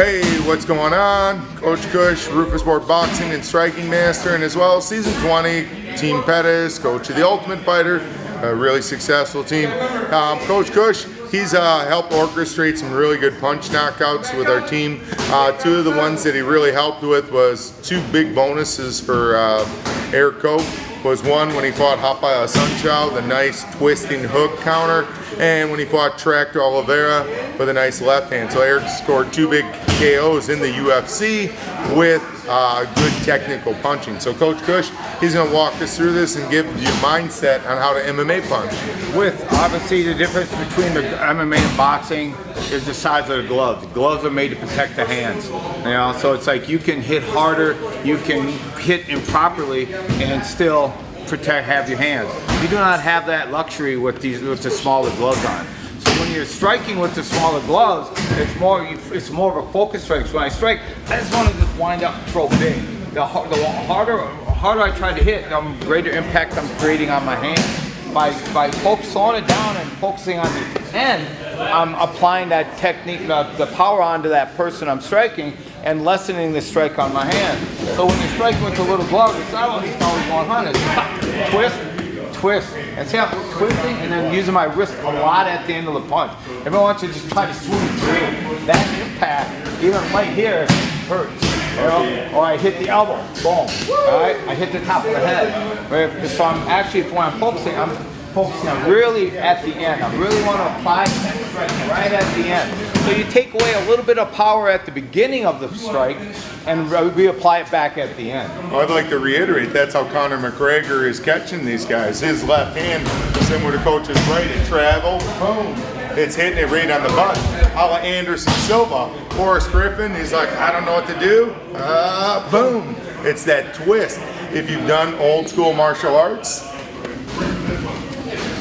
Hey, what's going on? Coach Cush, Roufusport Boxing and Striking Master, and as well as Season 20, Team Pettis, Coach of the Ultimate Fighter, a really successful team. Coach Cush, he's helped orchestrate some really good punch knockouts with our team. Two of the ones that he really helped with was two big bonuses for Erik Koch. Was one when he fought Hapa Sunchow, the nice twisting hook counter, and when he fought Tractor Oliveira with a nice left hand. So Erik scored two big KOs in the UFC with good technical punching. So Coach Cush, he's going to walk us through this and give you a mindset on how to MMA punch. With obviously the difference between the MMA and boxing is the size of the gloves. The gloves are made to protect the hands. You know, so it's like you can hit harder, you can hit improperly, and still have your hands. You do not have that luxury with the smaller gloves on. So when you're striking with the smaller gloves, it's more of a focus strike. So when I strike, I just want to just wind up and throw big. The harder I try to hit, the greater impact I'm creating on my hand. By slowing it down and focusing on the end, I'm applying that technique, the power onto that person I'm striking, and lessening the strike on my hand. So when you're striking with the little glove, it's always going on. It's pop, twist, and see how I'm twisting, and then using my wrist a lot at the end of the punch. Everyone wants to just try to swing through. That impact, even right here, hurts. You know? Or I hit the elbow, boom. Alright? I hit the top of the head. Right? So I'm actually, when I'm focusing on really at the end. I really want to apply that strike right at the end. So you take away a little bit of power at the beginning of the strike and reapply it back at the end. I'd like to reiterate, that's how Conor McGregor is catching these guys. His left hand, similar to Coach's right, it travels, boom. It's hitting it right on the butt. A la Anderson Silva. Forrest Griffin, he's like, I don't know what to do. Boom. It's that twist. If you've done old school martial arts,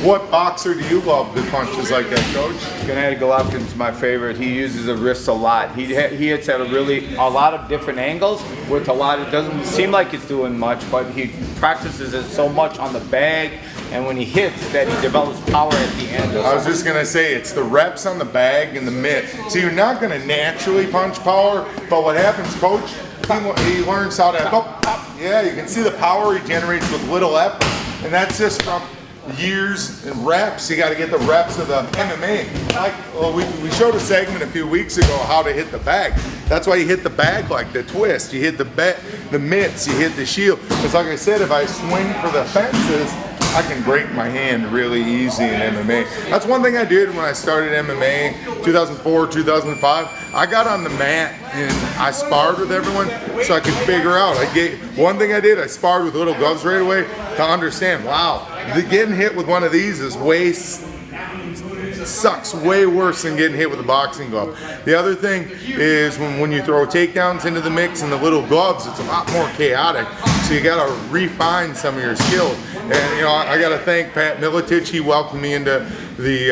what boxer do you love that punches like that, Coach? Gennady Golovkin's my favorite. He uses the wrists a lot. He hits at a lot of different angles with a lot. It doesn't seem like he's doing much, but he practices it so much on the bag, and when he hits, that he develops power at the end. I was just gonna say, it's the reps on the bag and the mitt. So you're not gonna naturally punch power, but what happens, Coach? He learns how to yeah, you can see the power he generates with little effort, and that's just from years and reps. You got to get the reps of the MMA. Like, well, we showed a segment a few weeks ago how to hit the bag. That's why you hit the bag like the twist. You hit the mitts, you hit the shield. It's like I said, if I swing for the fences, I can break my hand really easy in MMA. That's one thing I did when I started MMA, 2004, 2005. I got on the mat and I sparred with everyone so I could figure out. One thing I did, I sparred with little gloves right away to understand, wow, getting hit with one of these is sucks way worse than getting hit with a boxing glove. The other thing is when you throw takedowns into the mix and the little gloves, it's a lot more chaotic. So you got to refine some of your skills. And you know, I got to thank Pat Miletich. He welcomed me into the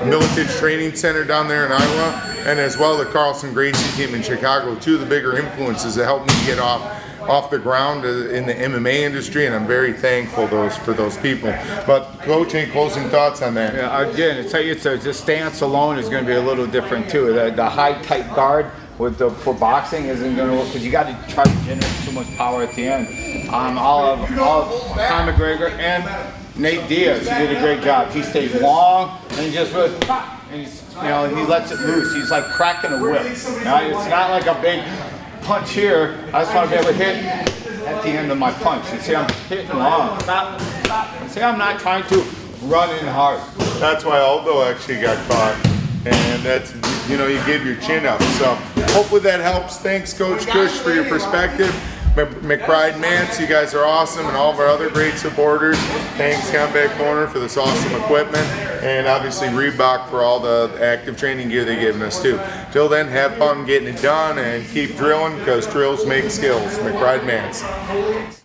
Miletich Training Center down there in Iowa, and as well the Carlson Gracie team in Chicago. Two of the bigger influences that helped me get off the ground in the MMA industry, and I'm very thankful for those people. But Coach, any closing thoughts on that? Yeah, again, the stance alone is going to be a little different too. The high tight guard for boxing isn't going to work because you got to try to generate too much power at the end. All of Conor McGregor and Nate Diaz, he did a great job. He stayed long and he just really and he lets it loose. He's like cracking a whip. Now, it's not like a big punch here. I just want to be able to hit at the end of my punch. You see, I'm hitting long. Stop. See, I'm not trying to run in hard. That's why Aldo actually got caught, and that's, you know, you give your chin up. So hopefully that helps. Thanks, Coach Cush, for your perspective. McBryde Mats, you guys are awesome, and all of our other great supporters. Thanks, Combat Corner, for this awesome equipment, and obviously Reebok for all the active training gear they've given us too. Till then, have fun getting it done and keep drilling, because drills make skills. McBryde Mats.